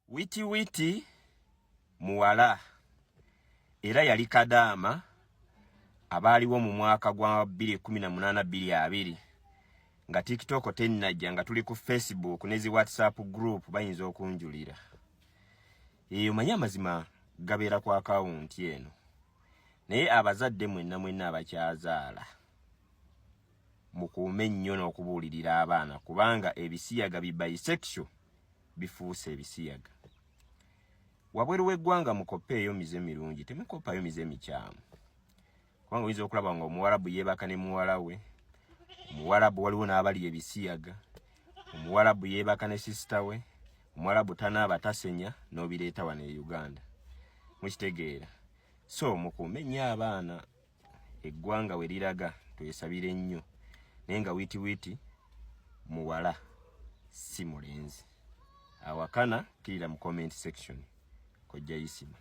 Witi witi muwala era yali Kadaama abaaliwo mu mwaka gwa 2018-2020 nga TikTok tennajja nga tuli ku Facebook nezi WhatsApp group bayinza okunjulira. Eyo manyi amazima gabeera ku akawunti eno. Naye abazadde mwenna abakyazaala mukuume nnyo n'okubuulirira abaana kubanga ebisiyaga bisexual bifuuse ebisiyaga. Wabweru w'eggwanga mukopeeyo mize mirungi, temukopayo mize mikyamu. Kubanga oyinza okulaba nga Omuwarabu yeebaka ne muwala we, Omuwarabu waliwo n'abali ebisiyaga, Omuwarabu yeebaka ne sisita we, Omuwarabu tanaaba tasenya n'obireeta wano e Uganda. Mukitegeera. So mukuume nnyo abaana, eggwanga we liraga twesabire nnyo. Naye nga witi muwala si mulenzi. Awakana kirira mu comment section. Kojja Isima.